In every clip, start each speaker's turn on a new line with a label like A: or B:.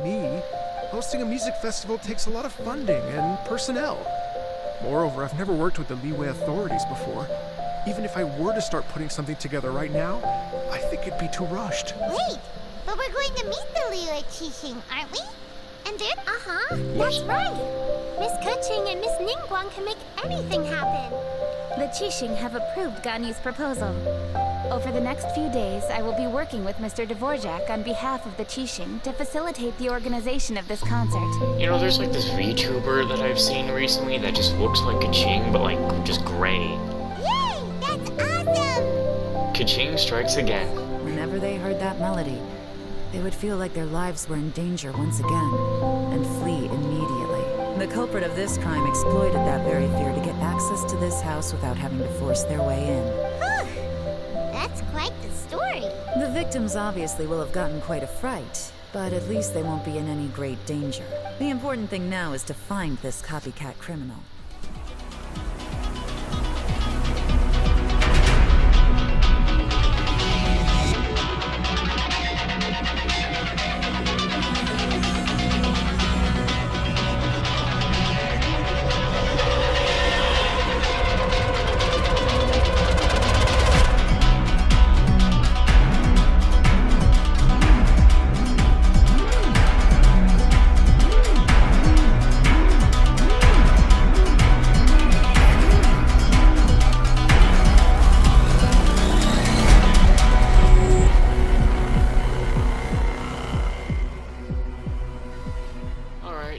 A: me, hosting a music festival takes a lot of funding and personnel. Moreover, I've never worked with the Liyue authorities before. Even if I were to start putting something together right now, I think it'd be too rushed.
B: Wait, but we're going to meet the Liyue Qixing, aren't we? And then, that's right. Miss Keqing and Miss Ningguang can make anything happen.
C: The Qixing have approved Ganyu's proposal. Over the next few days, I will be working with Mr. Dvorak on behalf of the Qixing to facilitate the organization of this concert.
D: You know, there's like this VTuber that I've seen recently that just looks like Keqing, but like just gray.
B: Yay! That's awesome!
D: Keqing strikes again.
E: Whenever they heard that melody, they would feel like their lives were in danger once again, and flee immediately. The culprit of this crime exploited that very fear to get access to this house without having to force their way in.
B: That's quite the story.
E: The victims obviously will have gotten quite a fright, but at least they won't be in any great danger. The important thing now is to find this copycat criminal.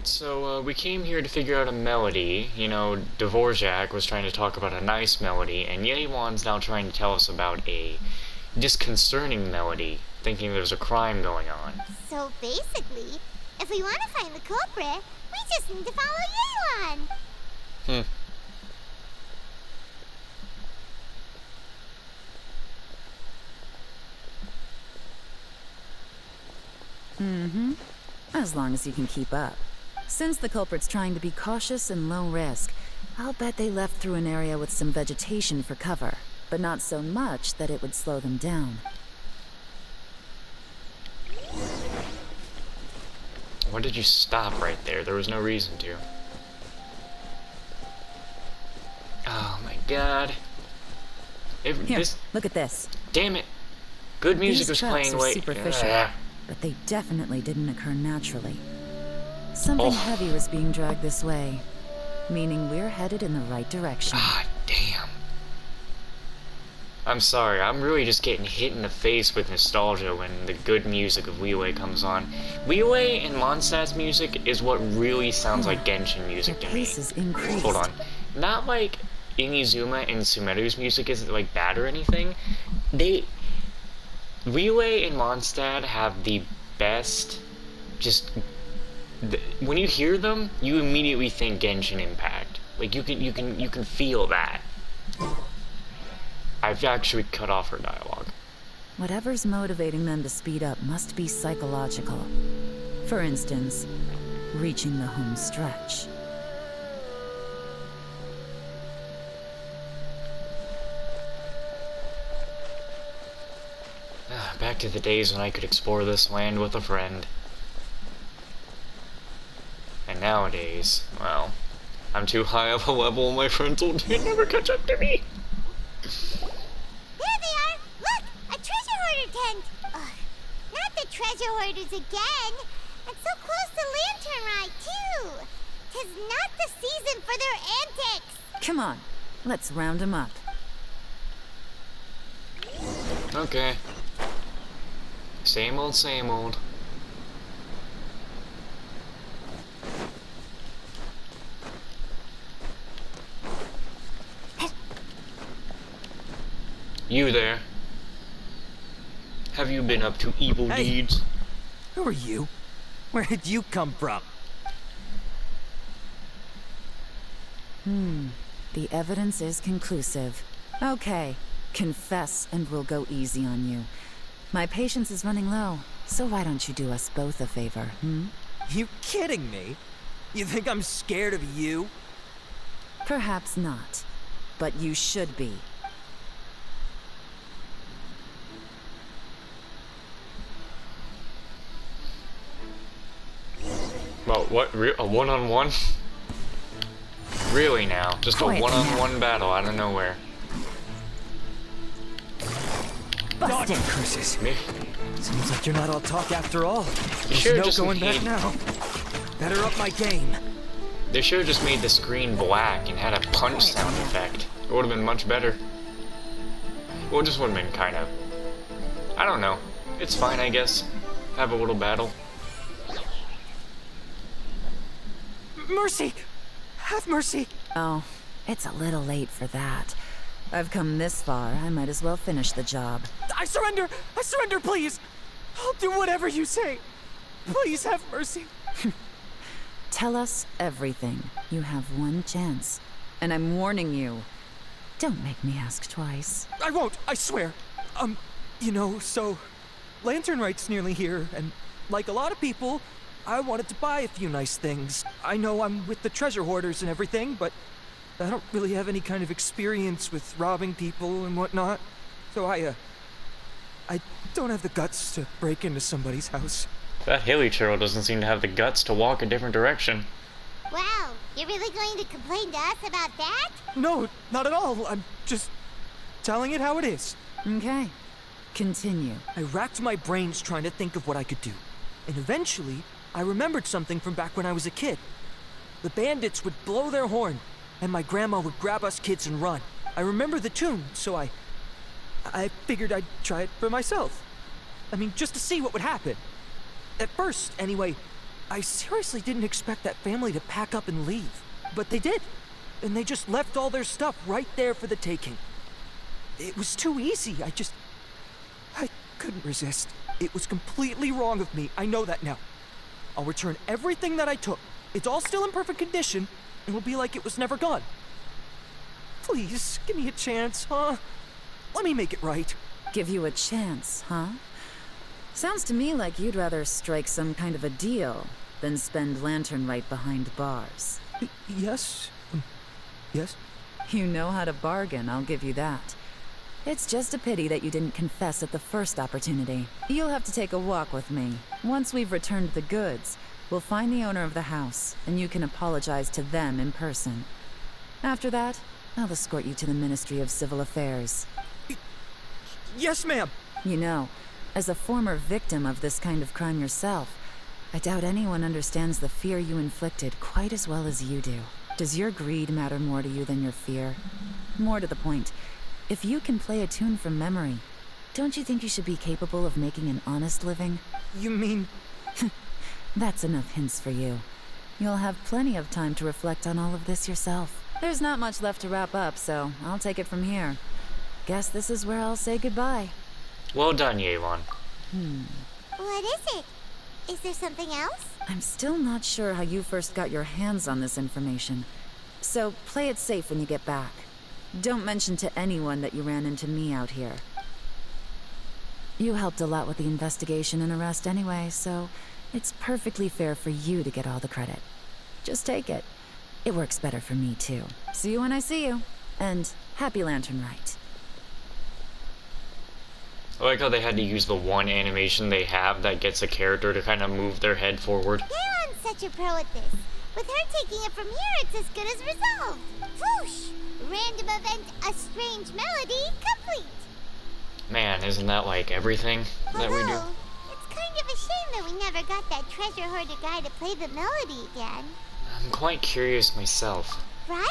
D: So, we came here to figure out a melody. You know, Dvorak was trying to talk about a nice melody, and Yewan's now trying to tell us about a disconcerting melody, thinking there's a crime going on.
B: So basically, if we want to find the culprit, we just need to follow Yewan.
E: As long as you can keep up. Since the culprit's trying to be cautious and low risk, I'll bet they left through an area with some vegetation for cover, but not so much that it would slow them down.
D: Why did you stop right there? There was no reason to. Oh my god.
E: Here, look at this.
D: Damn it. Good music was
E: These
D: playing
E: tracks are superficial, but they definitely didn't occur naturally. Something heavy was being dragged this way, meaning we're headed in the right direction.
D: Ah, damn. I'm sorry, I'm really just getting hit in the face with nostalgia when the good music of Liyue comes on. Liyue and Mondstadt's music is what really sounds like Genshin music to me.
E: Is increased.
D: Hold on. Not like Inizuma and Sumeru's music isn't like bad or anything. Liyue and Mondstadt have the best, when you hear them, you immediately think Genshin Impact. Like you can feel that. I've actually cut off her dialogue.
E: Whatever's motivating them to speed up must be psychological. For instance, reaching the home stretch.
D: Back to the days when I could explore this land with a friend. And nowadays, well, I'm too high of a level and my friends will never catch up to me.
B: There they are! Look! A treasure hoarder tent! Ugh, not the treasure hoarders again! And so close to Lantern Rite, too! 'Tis not the season for their antics!
E: Come on, let's round them up.
D: Okay. Same old, same old. You there? Have you been up to evil deeds?
F: Who are you? Where did you come from?
E: The evidence is conclusive. Okay, confess and we'll go easy on you. My patience is running low, so why don't you do us both a favor,
F: You kidding me? You think I'm scared of you?
E: Perhaps not, but you should be.
D: What? A one-on-one? Really now? Just a
E: Quiet
D: one-on-one battle out of nowhere.
E: Busted.
F: Curses.
D: Me?
F: Seems like you're not all talk after all. There's
D: should've
F: no
D: just
F: going back
D: made-
F: now. Better up my game.
D: They should have just made the screen black and had a punch sound effect. It would have been much better. Well, it just would have been kind of... I don't know. It's fine, I guess. Have a little battle.
F: Mercy! Have mercy!
E: Oh, it's a little late for that. I've come this far, I might as well finish the job.
F: I surrender! I surrender, please! I'll do whatever you say. Please have mercy.
E: Tell us everything. You have one chance. And I'm warning you. Don't make me ask twice.
F: I won't, I swear. You know, so... Lantern Rite's nearly here, and like a lot of people, I wanted to buy a few nice things. I know I'm with the treasure hoarders and everything, but I don't really have any kind of experience with robbing people and whatnot. So I don't have the guts to break into somebody's house.
D: That hilly churl doesn't seem to have the guts to walk a different direction.
B: Wow, you're really going to complain to us about that?
F: No, not at all. I'm just telling it how it is.
E: Okay. Continue.
F: I racked my brains trying to think of what I could do. And eventually, I remembered something from back when I was a kid. The bandits would blow their horn, and my grandma would grab us kids and run. I remember the tune, so I figured I'd try it for myself. I mean, just to see what would happen. At first, anyway, I seriously didn't expect that family to pack up and leave. But they did. And they just left all their stuff right there for the taking. It was too easy. I couldn't resist. It was completely wrong of me. I know that now. I'll return everything that I took. It's all still in perfect condition. It'll be like it was never gone. Please, give me a chance, huh? Let me make it right.
E: Give you a chance, huh? Sounds to me like you'd rather strike some kind of a deal than spend Lantern Rite behind bars.
F: Yes? Yes?
E: You know how to bargain, I'll give you that. It's just a pity that you didn't confess at the first opportunity. You'll have to take a walk with me. Once we've returned the goods, we'll find the owner of the house, and you can apologize to them in person. After that, I'll escort you to the Ministry of Civil Affairs.
F: Yes, ma'am!
E: You know, as a former victim of this kind of crime yourself, I doubt anyone understands the fear you inflicted quite as well as you do. Does your greed matter more to you than your fear? More to the point, if you can play a tune from memory, don't you think you should be capable of making an honest living?
F: You mean...
E: That's enough hints for you. You'll have plenty of time to reflect on all of this yourself. There's not much left to wrap up, so I'll take it from here. Guess this is where I'll say goodbye.
D: Well done, Yelan.
B: What is it? Is there something else?
E: I'm still not sure how you first got your hands on this information. So play it safe when you get back. Don't mention to anyone that you ran into me out here. You helped a lot with the investigation and arrest anyway, so it's perfectly fair for you to get all the credit. Just take it. It works better for me, too. See you when I see you. And happy Lantern Rite.
D: I like how they had to use the one animation they have that gets a character to kind of move their head forward.
B: Galen's such a pro at this. With her taking it from here, it's as good as resolved. Whoosh! Random event, a strange melody, complete.
D: Man, isn't that like everything that we do?
B: Although, it's kind of a shame that we never got that treasure hoarder guy to play the melody again.
D: I'm quite curious myself.
B: Right?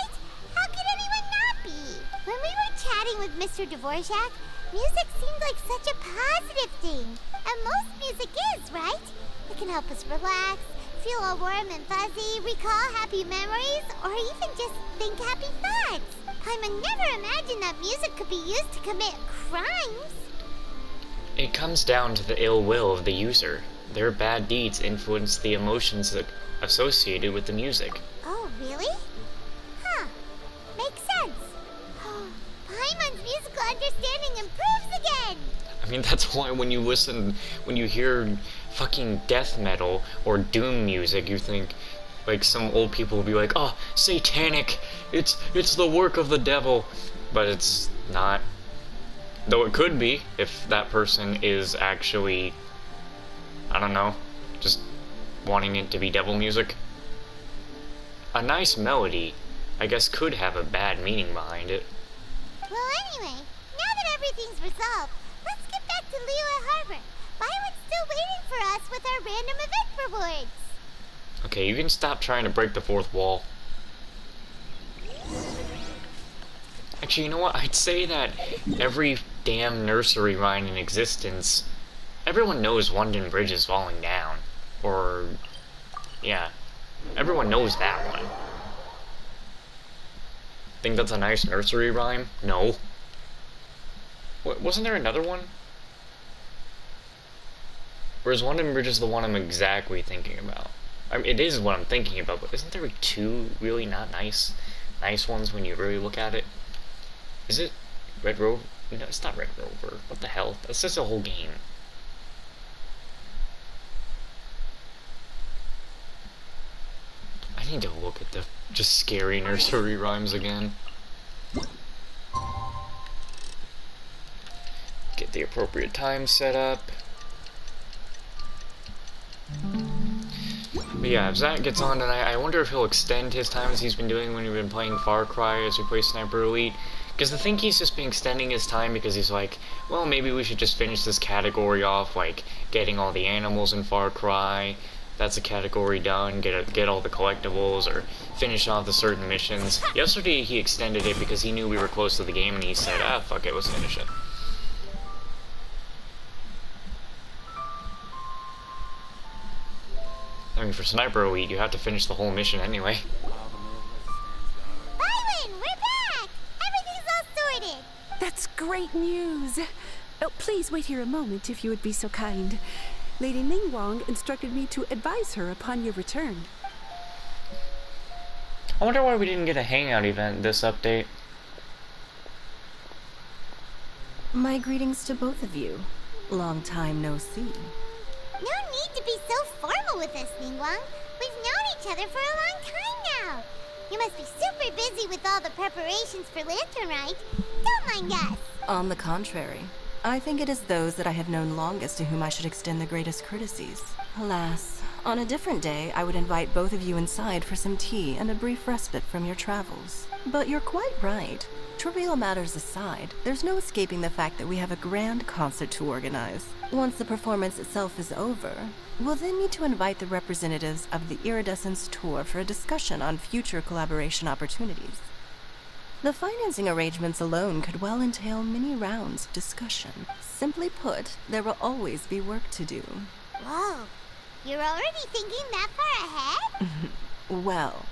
B: How could anyone not be? When we were chatting with Mr. Dvorak, music seemed like such a positive thing. And most music is, right? It can help us relax, feel all warm and fuzzy, recall happy memories, or even just think happy thoughts. I would never imagine that music could be used to commit crimes.
D: It comes down to the ill will of the user. Their bad deeds influence the emotions associated with the music.
B: Oh, really? Huh. Makes sense. Paimon's musical understanding improves again.
D: I mean, that's why when you hear fucking death metal or doom music, you think, like, some old people will be like, oh, satanic, it's the work of the devil. But it's not. Though it could be, if that person is actually, I don't know, just wanting it to be devil music. a nice melody, I guess, could have a bad meaning behind it.
B: Well, anyway, now that everything's resolved, let's get back to Liyue Harbor. Byron's still waiting for us with our random event rewards.
D: Okay, you can stop trying to break the fourth wall. Actually, you know what? I'd say that every damn nursery rhyme in existence, everyone knows London Bridge is falling down. Or, yeah, everyone knows that one. Think that's a nice nursery rhyme? No. Wasn't there another one? Whereas London Bridge is the one I'm exactly thinking about. I mean, it is what I'm thinking about, but isn't there two really not nice ones when you really look at it? Is it Red Rover? No, it's not Red Rover. What the hell? That's just a whole game. I need to look at the just scary nursery rhymes again. Get the appropriate time set up. But yeah, if Zach gets on tonight, I wonder if he'll extend his time as he's been doing when we've been playing Far Cry as we play Sniper Elite. Because I think he's just been extending his time because he's like, well, maybe we should just finish this category off, like getting all the animals in Far Cry. That's a category done. Get all the collectibles, or finish off the certain missions. Yesterday he extended it because he knew we were close to the game, and he said, ah, fuck it, let's finish it. I mean, for Sniper Elite, you have to finish the whole mission anyway.
B: Byron, we're back! Everything's all sorted!
G: That's great news. Oh, please wait here a moment if you would be so kind. Lady Ningguang instructed me to advise her upon your return.
D: I wonder why we didn't get a hangout event this update.
H: My greetings to both of you. Long time no see.
B: No need to be so formal with us, Ningguang. We've known each other for a long time now. You must be super busy with all the preparations for Lantern Rite. Don't mind us.
H: On the contrary, I think it is those that I have known longest to whom I should extend the greatest courtesies. Alas, on a different day, I would invite both of you inside for some tea and a brief respite from your travels. But you're quite right. Trivial matters aside, there's no escaping the fact that we have a grand concert to organize. Once the performance itself is over, we'll then need to invite the representatives of the Iridescence Tour for a discussion on future collaboration opportunities. The financing arrangements alone could well entail many rounds of discussion. Simply put, there will always be work to do.
B: Whoa, you're already thinking that far ahead?
H: Well,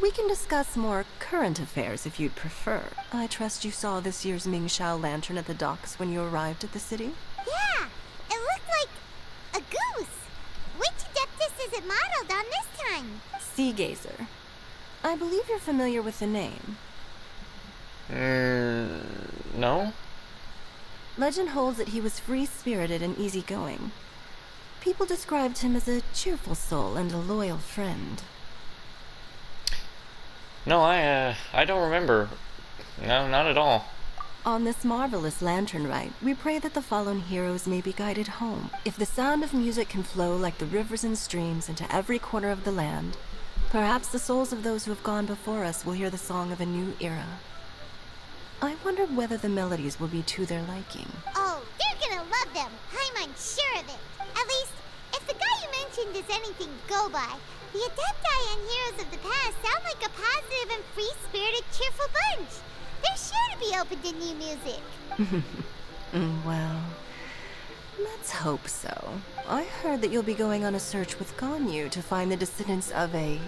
H: we can discuss more current affairs if you'd prefer. I trust you saw this year's Mingxiao lantern at the docks when you arrived at the city?
B: Yeah, it looked like a goose. Which Adeptus is it modeled on this time?
H: Sea Gazer. I believe you're familiar with the name.
D: No?
H: Legend holds that he was free-spirited and easygoing. People described him as a cheerful soul and a loyal friend.
D: No, I don't remember. No, not at all.
H: On this marvelous lantern rite, we pray that the fallen heroes may be guided home. If the sound of music can flow like the rivers and streams into every corner of the land, perhaps the souls of those who have gone before us will hear the song of a new era. I wonder whether the melodies will be to their liking.
B: Oh, they're gonna love them. I'm unsure of it. At least, if the guy you mentioned is anything to go by, the Adepti and Heroes of the Past sound like a positive and free-spirited, cheerful bunch. They're sure to be open to new music.
H: Well, let's hope so. I heard that you'll be going on a search with Ganyu to find the descendants of a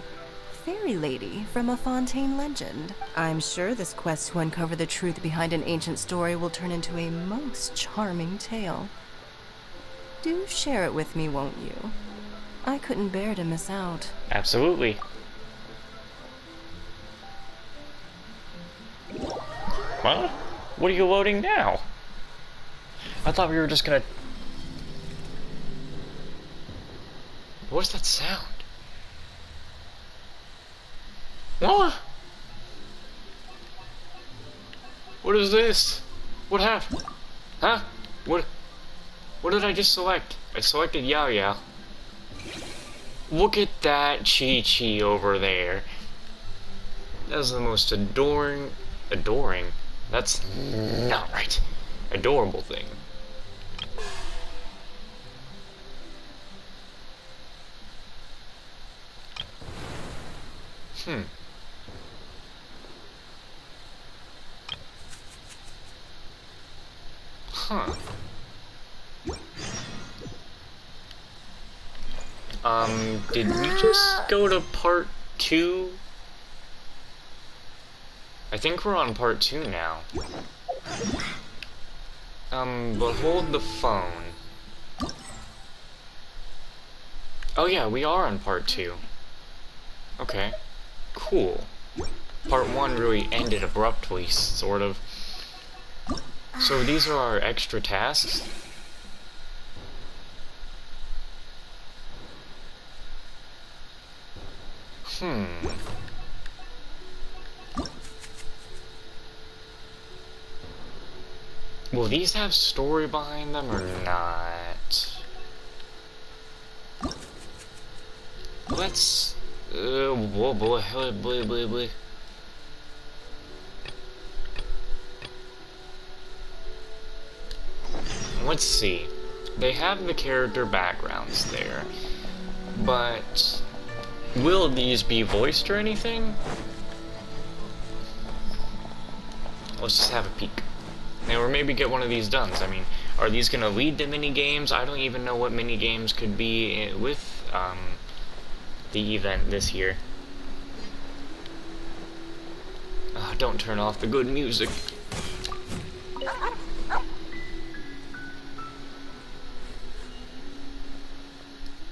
H: fairy lady from a Fontaine legend. I'm sure this quest to uncover the truth behind an ancient story will turn into a most charming tale. Do share it with me, won't you? I couldn't bear to miss out.
D: Absolutely. What? What are you loading now? I thought we were just gonna... What's that sound? What? What is this? What happened? Huh? What did I just select? I selected Yao Yao. Look at that Chi-Chi over there. That was the most adoring, that's not right, adorable thing. Huh. Did we just go to part 2? I think we're on part 2 now. But hold the phone. Oh yeah, we are on part 2. Okay. Cool. Part 1 really ended abruptly, sort of. So these are our extra tasks? Will these have story behind them or not? Let's... whoa, boy, boy. Let's see. They have the character backgrounds there, but will these be voiced or anything? Let's just have a peek. Or maybe get one of these done. I mean, are these gonna lead to mini-games? I don't even know what mini-games could be with the event this year. Oh, don't turn off the good music.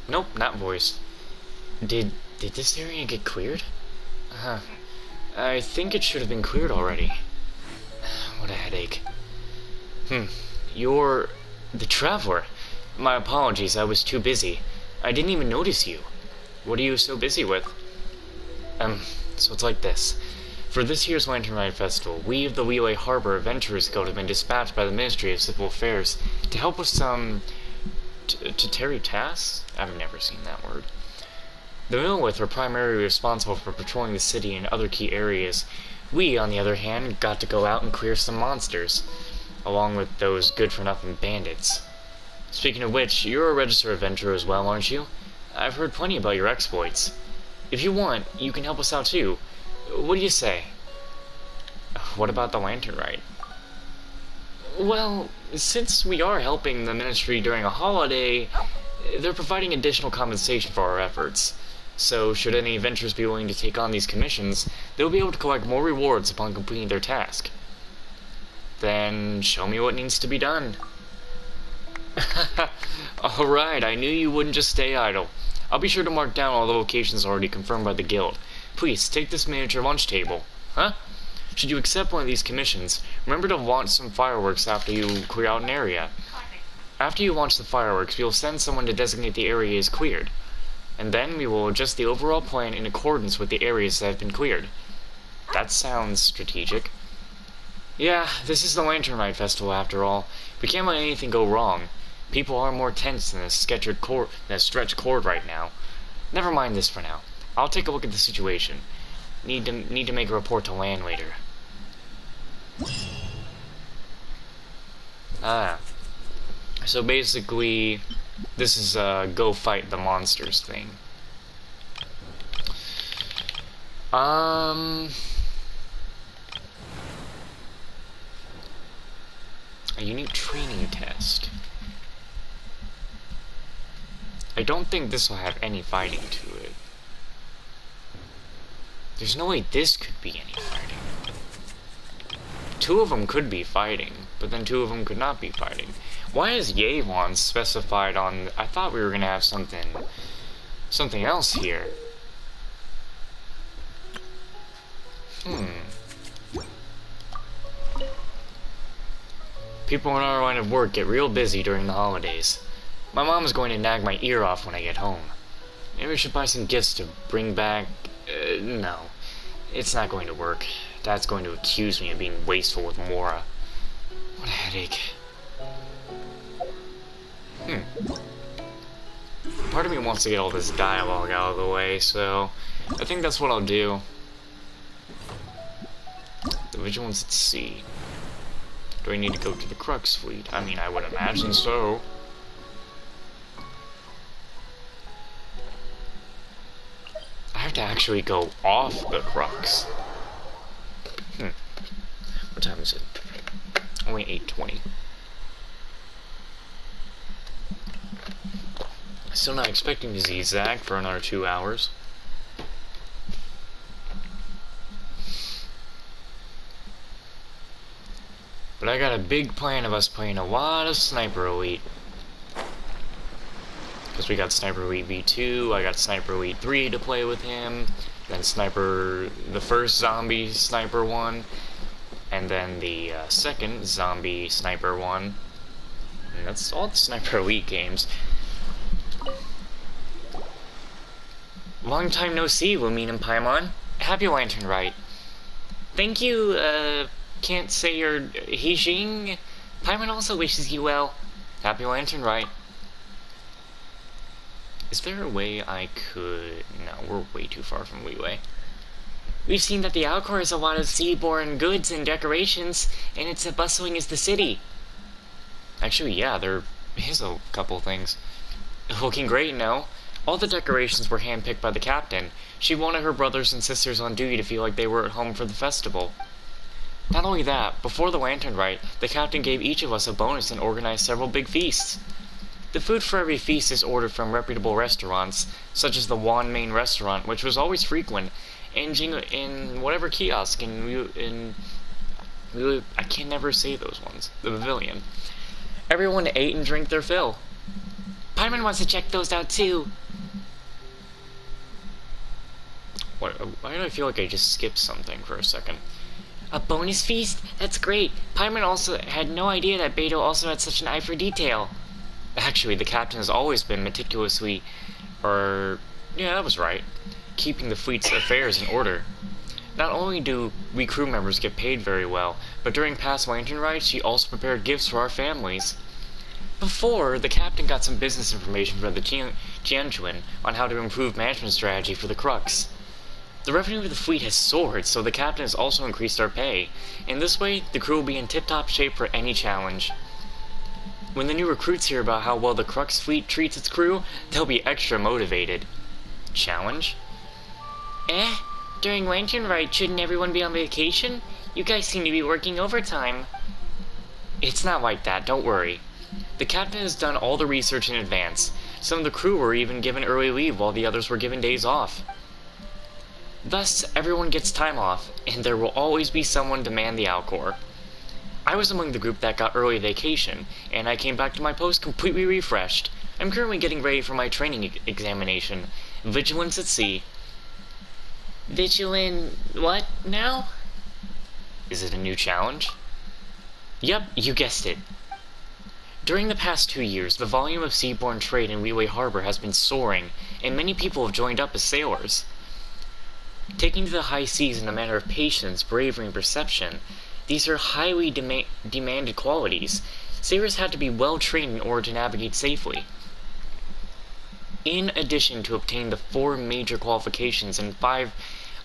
D: Nope, not voiced. Did this area get cleared? I think it should have been cleared already. What a headache. You're the traveler. My apologies, I was too busy. I didn't even notice you. What are you so busy with? So it's like this. For this year's Lantern Rite Festival, we of the Liyue Harbor Adventurers Guild have been dispatched by the Ministry of Civil Affairs to help with some Terry tasks? I've never seen that word. The Millwith are primarily responsible for patrolling the city and other key areas. We, on the other hand, got to go out and clear some monsters, along with those good-for-nothing bandits. Speaking of which, you're a registered adventurer as well, aren't you? I've heard plenty about your exploits. If you want, you can help us out too. What do you say? What about the Lantern Rite? Well, since we are helping the Ministry during a holiday, they're providing additional compensation for our efforts. So, should any adventurers be willing to take on these commissions, they'll be able to collect more rewards upon completing their task. Then, show me what needs to be done. Alright, I knew you wouldn't just stay idle. I'll be sure to mark down all the locations already confirmed by the guild. Please, take this miniature lunch table. Huh? Should you accept one of these commissions, remember to launch some fireworks after you clear out an area. After you launch the fireworks, we will send someone to designate the area is cleared. And then we will adjust the overall plan in accordance with the areas that have been cleared. That sounds strategic. Yeah, this is the Lantern Rite Festival after all. We can't let anything go wrong. People are more tense than a stretched cord right now. Never mind this for now. I'll take a look at the situation. Need to make a report to land later. So basically, this is a go fight the monsters thing. A unique training test. I don't think this will have any fighting to it. There's no way this could be any fighting. Two of them could be fighting, but then two of them could not be fighting. Why is Yavon specified on... I thought we were gonna have something else here. People in our line of work get real busy during the holidays. My mom is going to nag my ear off when I get home. Maybe we should buy some gifts to bring back... no. It's not going to work. Dad's going to accuse me of being wasteful with Mora. What a headache. Part of me wants to get all this dialogue out of the way, so... I think that's what I'll do. So vigilance at sea. Do I need to go to the Crux fleet? I mean, I would imagine so. I have to actually go off the Crux. What time is it? Only 8:20. Still not expecting to zigzag for another 2 hours. But I got a big plan of us playing a lot of Sniper Elite. Because we got Sniper Elite V2, I got Sniper Elite 3 to play with him, then the first zombie sniper one, and then the second zombie sniper one. And that's all the Sniper Elite games. Long time no see, Lumine and Paimon. Happy Lantern Rite. Thank you, can't say your Heijing. Paimon also wishes you well. Happy Lantern Rite. Is there a way I could... No, we're way too far from Leeway. We've seen that the Alcor has a lot of seaborne goods and decorations, and it's as bustling as the city. Actually, yeah, there is a couple things. Looking great, no? All the decorations were handpicked by the captain. She wanted her brothers and sisters on duty to feel like they were at home for the festival. Not only that, before the Lantern Rite, the captain gave each of us a bonus and organized several big feasts. The food for every feast is ordered from reputable restaurants, such as the Wan Main restaurant, which was always frequent, and in whatever kiosk I can never say those ones. The Pavilion. Everyone ate and drank their fill. Paimon wants to check those out too. Why do I feel like I just skipped something for a second? A bonus feast? That's great. Paimon also had no idea that Beidou also had such an eye for detail. Actually, the captain has always been meticulously, yeah, that was right, keeping the fleet's affairs in order. Not only do we crew members get paid very well, but during past Lantern Rites, she also prepared gifts for our families. Before, the captain got some business information from the Tianjuan on how to improve management strategy for the Crux. The revenue of the fleet has soared, so the captain has also increased our pay. In this way, the crew will be in tip-top shape for any challenge. When the new recruits hear about how well the Crux fleet treats its crew, they'll be extra motivated. Challenge? During Lantern Rite, shouldn't everyone be on vacation? You guys seem to be working overtime. It's not like that, don't worry. The captain has done all the research in advance. Some of the crew were even given early leave while the others were given days off. Thus, everyone gets time off, and there will always be someone to man the Alcor. I was among the group that got early vacation, and I came back to my post completely refreshed. I'm currently getting ready for my training examination. Vigilance at sea. Vigilant... what now? Is it a new challenge? Yep, you guessed it. During the past 2 years, the volume of seaborne trade in Liyue Harbor has been soaring, and many people have joined up as sailors. Taking to the high seas in a matter of patience, bravery, and perception, these are highly demanded qualities. Sailors had to be well trained in order to navigate safely. In addition to obtain the 4 major qualifications and 5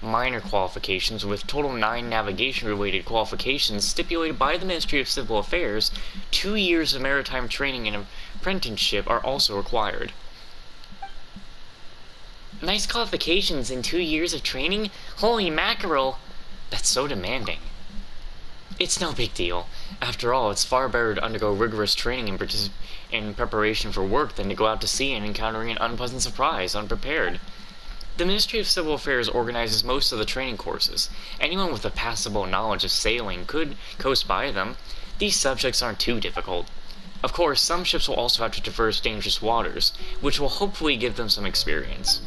D: minor qualifications, with total 9 navigation-related qualifications stipulated by the Ministry of Civil Affairs, 2 years of maritime training and apprenticeship are also required. Nice qualifications in 2 years of training? Holy mackerel! That's so demanding. It's no big deal. After all, it's far better to undergo rigorous training in preparation for work than to go out to sea and encountering an unpleasant surprise unprepared. The Ministry of Civil Affairs organizes most of the training courses. Anyone with a passable knowledge of sailing could coast by them. These subjects aren't too difficult. Of course, some ships will also have to traverse dangerous waters, which will hopefully give them some experience.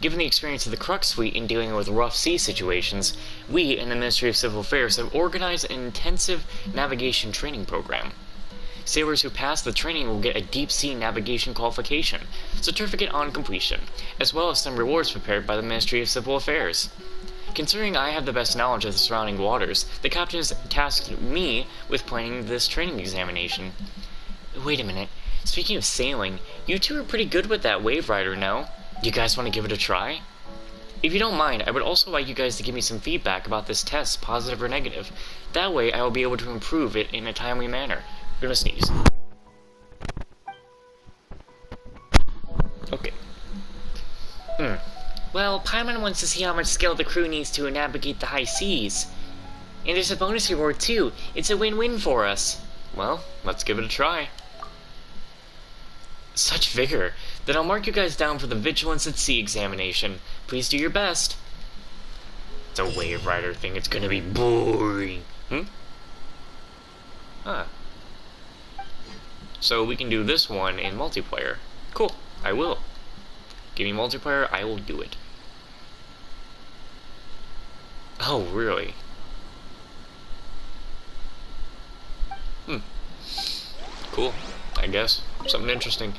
D: Given the experience of the Crux fleet in dealing with rough sea situations, we in the Ministry of Civil Affairs have organized an intensive navigation training program. Sailors who pass the training will get a deep-sea navigation qualification, certificate on completion, as well as some rewards prepared by the Ministry of Civil Affairs. Considering I have the best knowledge of the surrounding waters, the captain has tasked me with planning this training examination. Wait a minute, speaking of sailing, you two are pretty good with that wave rider, no? You guys want to give it a try? If you don't mind, I would also like you guys to give me some feedback about this test, positive or negative. That way, I will be able to improve it in a timely manner. I'm gonna sneeze. Okay. Well, Paimon wants to see how much skill the crew needs to navigate the high seas. And there's a bonus reward too. It's a win-win for us. Well, let's give it a try. Such vigor. Then I'll mark you guys down for the Vigilance at Sea examination. Please do your best. It's a wave rider thing. It's gonna be boring. Huh. So we can do this one in multiplayer. Cool. I will. Give me multiplayer, I will do it. Oh, really? Cool, I guess. Something interesting.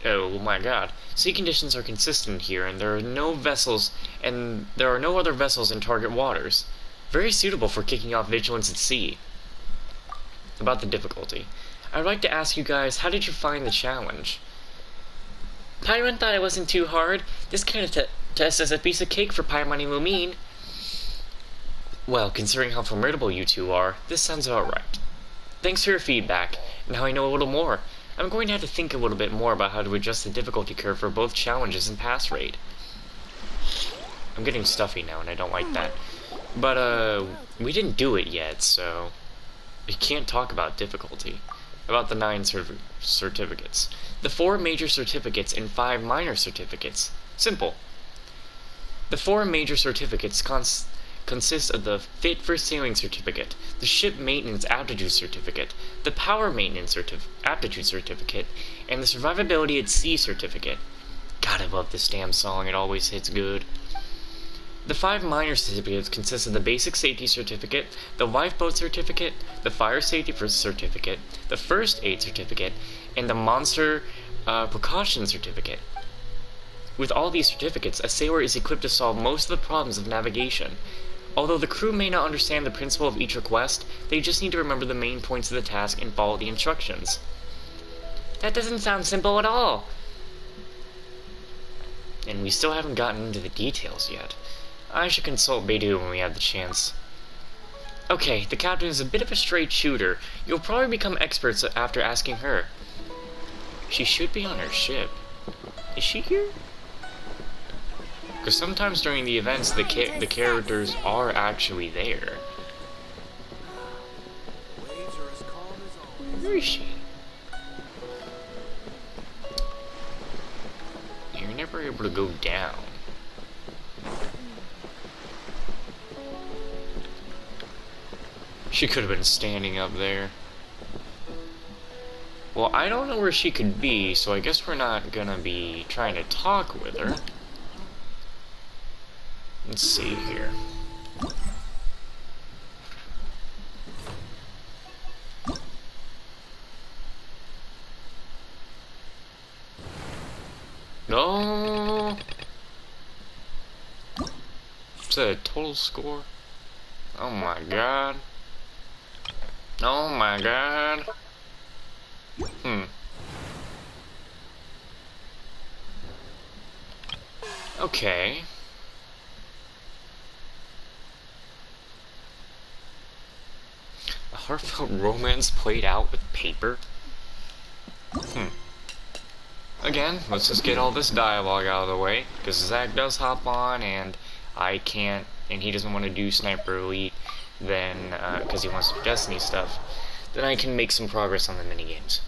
D: Oh my god. Sea conditions are consistent here, and there are no other vessels in target waters. Very suitable for kicking off Vigilance at Sea. About the difficulty. I'd like to ask you guys, how did you find the challenge? Paimon thought it wasn't too hard. This kind of test is a piece of cake for Paimon and Lumine. Well, considering how formidable you two are, this sounds about right. Thanks for your feedback. Now I know a little more. I'm going to have to think a little bit more about how to adjust the difficulty curve for both challenges and pass rate. I'm getting stuffy now, and I don't like that. But, we didn't do it yet, so we can't talk about difficulty. About the 9 certificates. The 4 major certificates and 5 minor certificates. Simple. The 4 major certificates consist of the Fit for Sailing certificate, the Ship Maintenance Aptitude certificate, the Power Maintenance Aptitude certificate, and the Survivability at Sea certificate. God, I love this damn song, it always hits good. The 5 minor certificates consist of the Basic Safety Certificate, the Lifeboat Certificate, the Fire Safety Certificate, the First Aid Certificate, and the Monster Precaution Certificate. With all these certificates, a sailor is equipped to solve most of the problems of navigation. Although the crew may not understand the principle of each request, they just need to remember the main points of the task and follow the instructions. That doesn't sound simple at all! And we still haven't gotten into the details yet. I should consult Beidou when we have the chance. Okay, the captain is a bit of a straight shooter. You'll probably become experts after asking her. She should be on her ship. Is she here? Because sometimes during the events, the characters are actually there. Where is she? You're never able to go down. She could have been standing up there. Well, I don't know where she could be, so I guess we're not gonna be trying to talk with her. Let's see here. No. Is that a total score? Oh my god. Oh my god. Okay. A heartfelt romance played out with paper? Again, let's just get all this dialogue out of the way, because Zach does hop on, and I can't, and he doesn't want to do Sniper Elite, then, because he wants to do Destiny stuff, then I can make some progress on the minigames.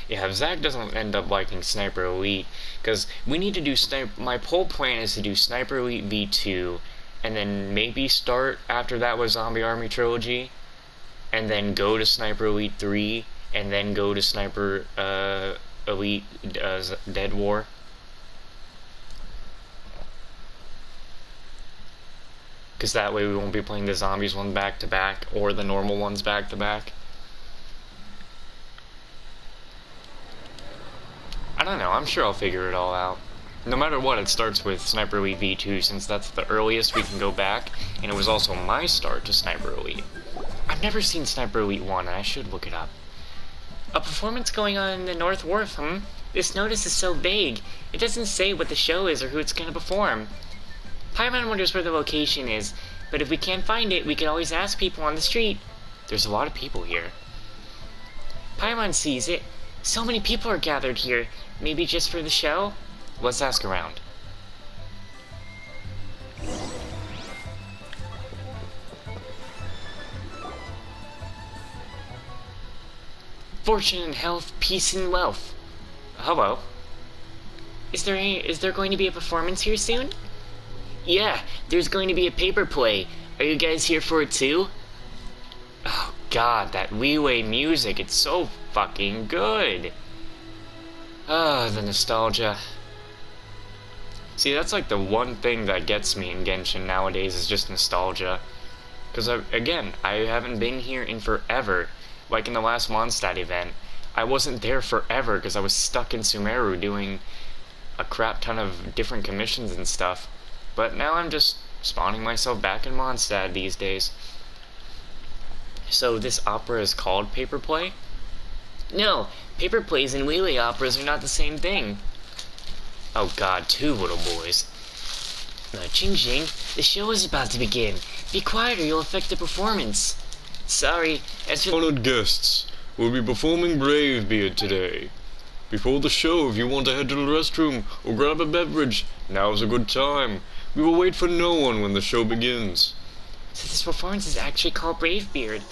D: Yeah, if Zach doesn't end up liking Sniper Elite, because we need to do my whole plan is to do Sniper Elite V2, and then maybe start after that with Zombie Army Trilogy, and then go to Sniper Elite 3, and then go to Sniper Elite Dead War. Because that way we won't be playing the zombies one back to back, or the normal ones back to back. I don't know, I'm sure I'll figure it all out. No matter what, it starts with Sniper Elite V2, since that's the earliest we can go back, and it was also my start to Sniper Elite. I've never seen Sniper Elite 1, and I should look it up. A performance going on in the North Wharf, This notice is so vague. It doesn't say what the show is or who it's going to perform. Paimon wonders where the location is, but if we can't find it, we can always ask people on the street. There's a lot of people here. Paimon sees it. So many people are gathered here. Maybe just for the show? Let's ask around. Fortune and health, peace and wealth. Hello. Is there going to be a performance here soon? Yeah, there's going to be a paper play. Are you guys here for it too? Oh god, that Liyue music, it's so fucking good. Ah, the nostalgia. See, that's like the one thing that gets me in Genshin nowadays is just nostalgia. Because, again, I haven't been here in forever. Like in the last Mondstadt event, I wasn't there forever because I was stuck in Sumeru doing a crap ton of different commissions and stuff. But now I'm just spawning myself back in Mondstadt these days. So this opera is called Paper Play? No, paper plays and Liyue operas are not the same thing. Oh god, two little boys. Jing, the show is about to begin. Be quiet or you'll affect the performance. Sorry, as for
I: Honored guests, we'll be performing Bravebeard today. Before the show, if you want to head to the restroom or grab a beverage, now's a good time. We will wait for no one when the show begins.
D: So this performance is actually called Bravebeard.